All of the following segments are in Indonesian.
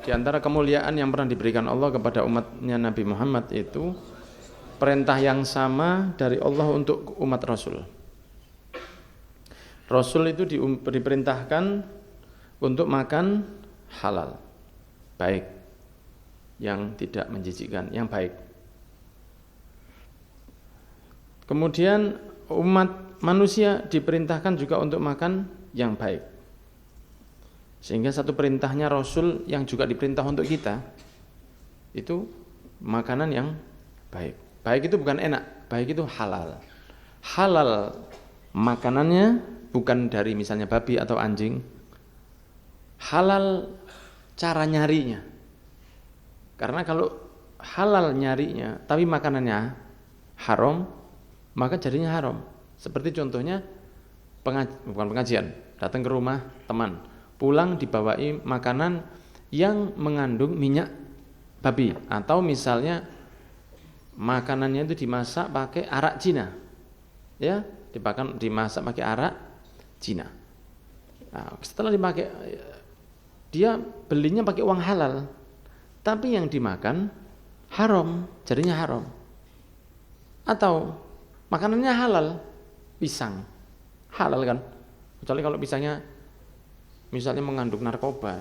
Di antara kemuliaan yang pernah diberikan Allah kepada umatnya Nabi Muhammad itu perintah yang sama dari Allah untuk umat Rasul. Rasul itu diperintahkan untuk makan halal, baik, yang tidak menjijikkan, yang baik. Kemudian umat manusia diperintahkan juga untuk makan yang baik. Sehingga satu perintahnya Rasul yang juga diperintah untuk kita itu makanan yang baik. Baik itu bukan enak, baik itu halal. Halal makanannya bukan dari misalnya babi atau anjing. Halal cara nyarinya. Karena kalau halal nyarinya tapi makanannya haram, maka jadinya haram. Seperti contohnya bukan pengajian, datang ke rumah teman, pulang dibawai makanan yang mengandung minyak babi, atau misalnya makanannya itu dimasak pakai arak Cina, ya, dimasak pakai arak Cina. Nah, setelah dipakai, dia belinya pakai uang halal, tapi yang dimakan haram, jadinya haram. Atau makanannya halal, pisang, halal kan? Kecuali kalau pisangnya misalnya mengandung narkoba,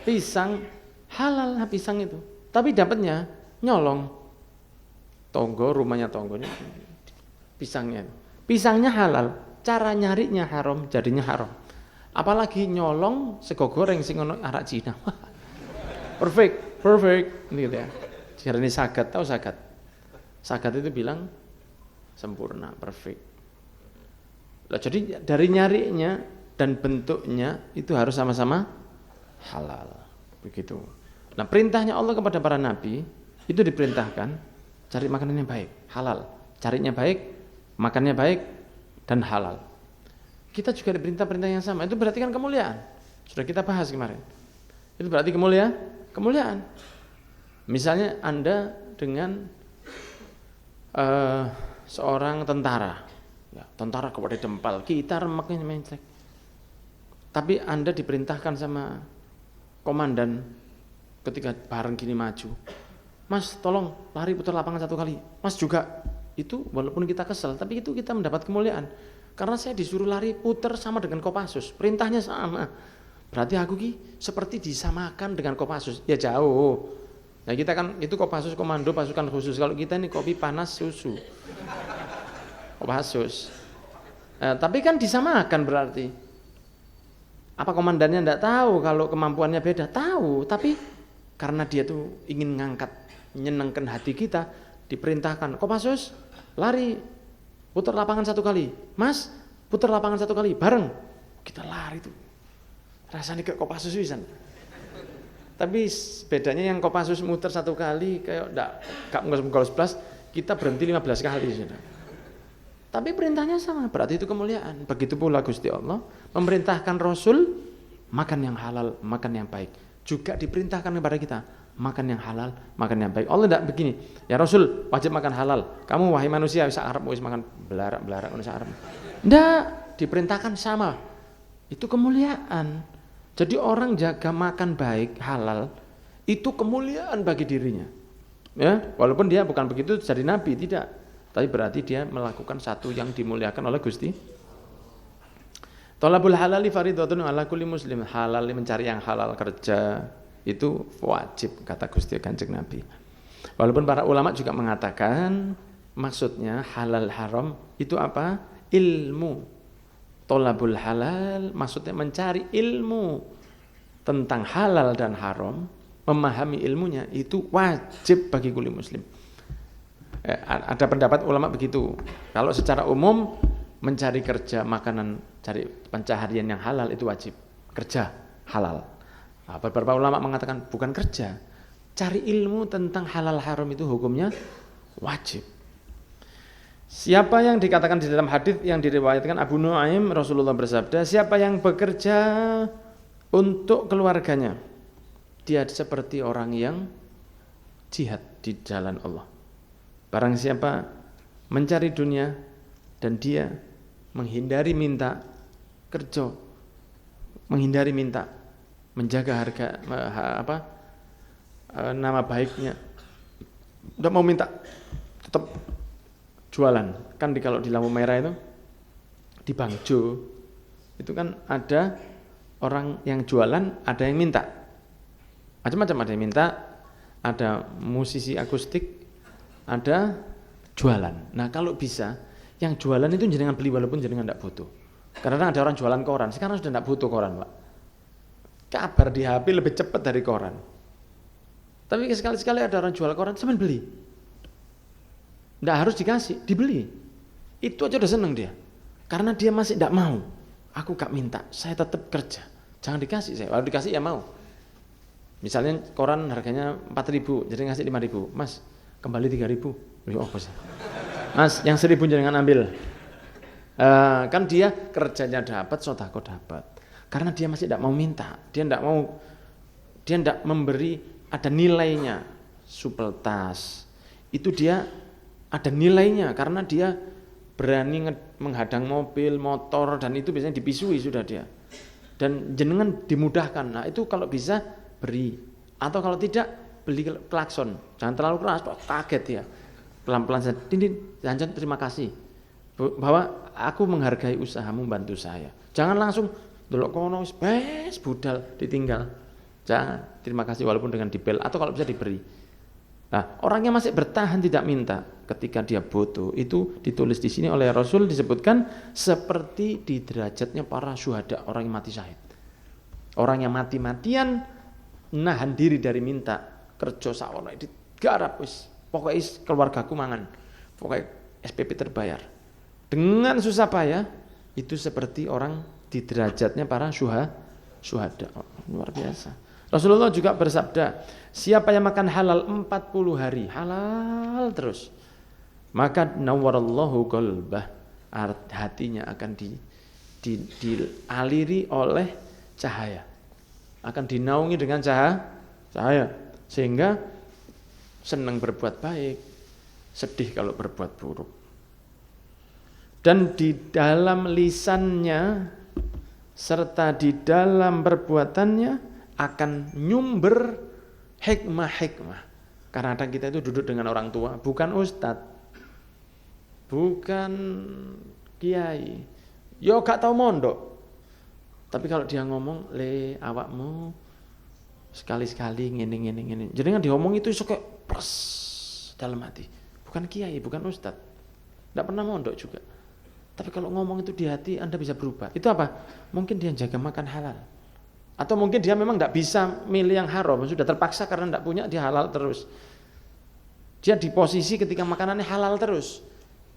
pisang halal, pisang itu, tapi dapatnya nyolong, tonggo, rumahnya tonggonya, pisangnya halal, cara nyarinya haram, jadinya haram. Apalagi nyolong sego goreng sing ono arak Cina, perfect, gitu ya. Jarane Sagat, tahu Sagat? Sagat itu bilang sempurna, perfect. Lah, jadi dari nyarinya dan bentuknya itu harus sama-sama halal, begitu. Nah, perintahnya Allah kepada para nabi itu diperintahkan cari makanan yang baik, halal, carinya baik, makannya baik dan halal. Kita juga diperintah perintah yang sama. Itu berarti kan kemuliaan. Sudah kita bahas kemarin. Itu berarti kemuliaan. Misalnya Anda dengan seorang tentara, ya, tentara kepada dempal, kita remaknya mencek. Tapi Anda diperintahkan sama komandan ketika bareng gini maju, Mas tolong lari putar lapangan 1 kali, Mas juga. Itu walaupun kita kesel, tapi itu kita mendapat kemuliaan. Karena saya disuruh lari putar sama dengan Kopassus, perintahnya sama. Berarti aku seperti disamakan dengan Kopassus. Ya jauh. Nah kita kan itu Kopassus komando pasukan khusus. Kalau kita ini kopi panas susu, Kopassus. Tapi kan disamakan berarti. Apa komandannya enggak tahu kalau kemampuannya beda? Tahu, tapi karena dia tuh ingin ngangkat, menyenangkan hati kita, diperintahkan, Kopassus lari putar lapangan 1 kali, Mas putar lapangan 1 kali, bareng kita lari tuh, rasanya kayak Kopassus pisan. Tapi bedanya yang Kopassus muter 1 kali kayak gak ngos-ngos plus, kita berhenti 15 kali sudah. Tapi perintahnya sama, berarti itu kemuliaan. Begitu pula Gusti Allah memerintahkan Rasul makan yang halal, makan yang baik. Juga diperintahkan kepada kita makan yang halal, makan yang baik. Allah tidak begini, ya Rasul wajib makan halal. Kamu wahai manusia bisa Arab wis makan belarak bisa Arab. Tidak, diperintahkan sama. Itu kemuliaan. Jadi orang jaga makan baik halal itu kemuliaan bagi dirinya. Ya, walaupun dia bukan begitu jadi nabi, tidak. Tapi berarti dia melakukan satu yang dimuliakan oleh Gusti. Thalabul halali fardhatun ala kulli muslim. Halal, mencari yang halal, kerja itu wajib kata Gusti Kanjeng Nabi. Walaupun para ulama juga mengatakan maksudnya halal haram itu apa? Ilmu. Thalabul halal maksudnya mencari ilmu tentang halal dan haram, memahami ilmunya itu wajib bagi kulli muslim. Ada pendapat ulama begitu. Kalau secara umum mencari kerja, makanan, cari pencaharian yang halal itu wajib. Kerja halal. Nah, beberapa ulama mengatakan bukan kerja, cari ilmu tentang halal haram itu hukumnya wajib. Siapa yang dikatakan di dalam hadis yang diriwayatkan Abu Nuaim, Rasulullah bersabda, siapa yang bekerja untuk keluarganya, dia seperti orang yang jihad di jalan Allah. Barang siapa mencari dunia dan dia menghindari minta kerja, menghindari minta, menjaga harga nama baiknya, udah mau minta tetap jualan. Kan kalau di lampu merah itu di Bangjo itu kan ada orang yang jualan, ada yang minta. Macam-macam, ada yang minta, ada musisi akustik, ada jualan. Nah, kalau bisa yang jualan itu jenengan beli walaupun jenengan enggak butuh. Karena ada orang jualan koran, sekarang sudah enggak butuh koran, Pak. Kabar di HP lebih cepat dari koran. Tapi sekali-sekali ada orang jual koran, sampean beli. Enggak harus dikasih, dibeli. Itu aja udah seneng dia. Karena dia masih enggak mau. Aku gak minta, saya tetap kerja. Jangan dikasih saya. Kalau dikasih ya mau. Misalnya koran harganya 4.000, jadi ngasih 5.000. Mas, kembali 3.000. Oh, Mas, yang 1.000 jangan ambil. Kan dia kerjanya dapat, sodako dapat. Karena dia masih tidak mau minta, dia tidak memberi, ada nilainya. Supel tas itu dia ada nilainya karena dia berani menghadang mobil, motor, dan itu biasanya dipisui sudah dia. Dan jenengan dimudahkan. Nah itu kalau bisa beri, atau kalau tidak beli klakson. Jangan terlalu keras, kaget ya. Pelan-pelan saja. Lanjut, terima kasih. Bahwa aku menghargai usahamu bantu saya. Jangan langsung delok kono wis budal ditinggal. Jangan, terima kasih walaupun dengan dibel atau kalau bisa diberi. Nah, orang yang masih bertahan tidak minta ketika dia butuh itu ditulis di sini oleh Rasul disebutkan seperti di derajatnya para syuhada, orang yang mati syahid. Orang yang mati-matian nahan diri dari minta, kerja sawono digarap wis, pokoke keluargaku mangan. Pokoke SPP terbayar. Dengan susah payah itu seperti orang di derajatnya para syuhada. Luar biasa. Rasulullah juga bersabda, siapa yang makan halal 40 hari, halal terus, maka nawwarallahu qalbah, hatinya akan dialiri oleh cahaya, akan dinaungi dengan cahaya, sehingga senang berbuat baik, sedih kalau berbuat buruk. Dan di dalam lisannya serta di dalam perbuatannya akan nyumber hikmah-hikmah. Karena kita itu duduk dengan orang tua, bukan ustadz, bukan kiai, yo gak tau mondok. Tapi kalau dia ngomong, le awakmu sekali-sekali ngene. Jadi kan diomong itu iso kayak pers dalam hati. Bukan kiai, bukan ustadz, gak pernah mondok juga. Tapi kalau ngomong itu di hati, Anda bisa berubah. Itu apa? Mungkin dia jaga makan halal. Atau mungkin dia memang tidak bisa milih yang haram, sudah terpaksa karena tidak punya, dia halal terus. Dia di posisi ketika makanannya halal terus.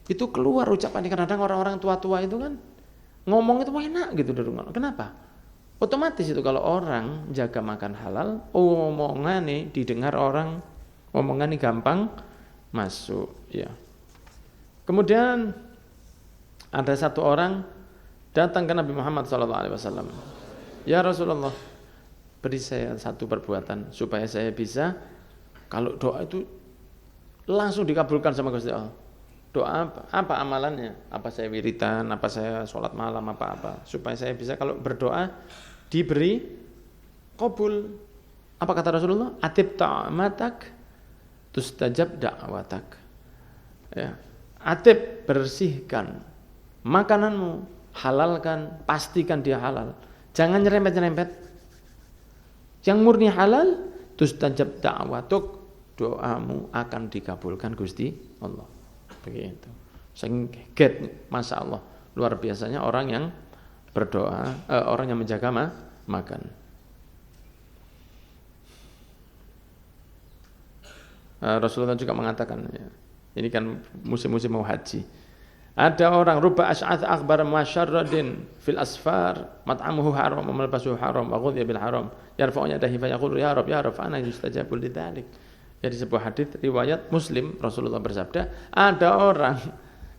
Itu keluar ucapannya. Kadang-kadang orang-orang tua-tua itu kan ngomong itu enak gitu dari rumah. Kenapa? Otomatis itu kalau orang jaga makan halal, omongannya didengar orang, omongannya gampang masuk. Ya. Kemudian ada satu orang datang ke Nabi Muhammad SAW. Ya Rasulullah, beri saya satu perbuatan supaya saya bisa, kalau doa itu langsung dikabulkan sama Gusti Allah. Doa apa amalannya? Apa saya wiritan, apa saya sholat malam, apa supaya saya bisa kalau berdoa diberi qabul. Apa kata Rasulullah? Atib ta'amatak tustajab da'watak. Ya. Atib, bersihkan makananmu, halalkan, pastikan dia halal. Jangan nyerempet-nyerempet. Yang murni halal, tustajab da'watuk, doamu akan dikabulkan Gusti Allah. Begitu. Sehingga Masya Allah, luar biasanya orang yang berdoa, orang yang menjaga makan. Rasulullah juga mengatakan, ya, ini kan musim-musim mau haji. Ada orang ruba asy'ath akhbar masyarradin fil asfar mat'amuhu haram wa malbasuhu haram wa ghudhiya bil haram yarfa'u yadahi fa yaqulu ya rab ana yustajabu lidzalik. Jadi sebuah hadis riwayat Muslim, Rasulullah bersabda, ada orang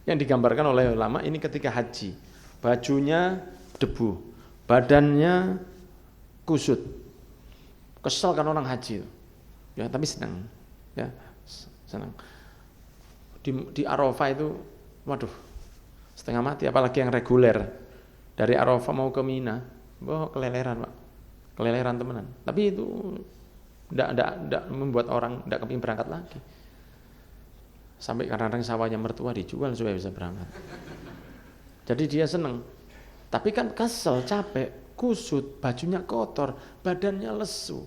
yang digambarkan oleh ulama ini ketika haji, bajunya debu, badannya kusut. Kesel kan orang haji itu. Ya, tapi senang. Ya, senang. Di Arafah itu waduh, setengah mati, apalagi yang reguler dari Arafah mau ke Mina, keleleran Pak. keleleran temenan. Tapi itu tidak membuat orang tidak kepingin berangkat lagi. Sampai kadang-kadang sawahnya mertua dijual supaya bisa berangkat. Jadi dia seneng. Tapi kan kesel, capek, kusut, bajunya kotor, badannya lesu.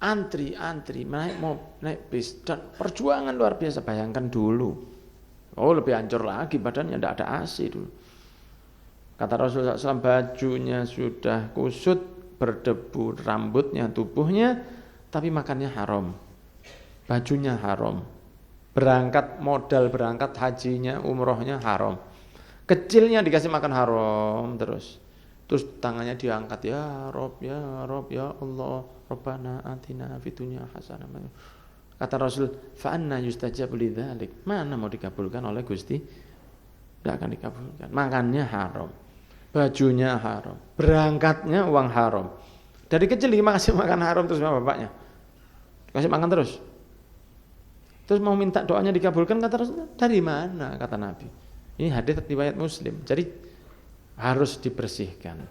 Antri, naik bis. Dan perjuangan luar biasa, bayangkan dulu. Oh lebih hancur lagi, badannya tidak ada AC dulu. Kata Rasulullah SAW, bajunya sudah kusut, berdebu, rambutnya, tubuhnya, tapi makannya haram. Bajunya haram. Modal berangkat hajinya, umrohnya haram. Kecilnya dikasih makan haram terus. Terus tangannya diangkat, ya Rob, ya Allah, Rabbana atina fid dunya hasanah. Kata Rasul, fa anna yustajabu lidzalik. Mana mau dikabulkan oleh Gusti? Tidak akan dikabulkan. Makannya haram. Bajunya haram. Berangkatnya uang haram. Dari kecil dikasih makan haram terus sama bapaknya. Kasih makan terus. Terus mau minta doanya dikabulkan, kata Rasul, dari mana? Kata Nabi. Ini hadits riwayat Muslim. Jadi harus dibersihkan.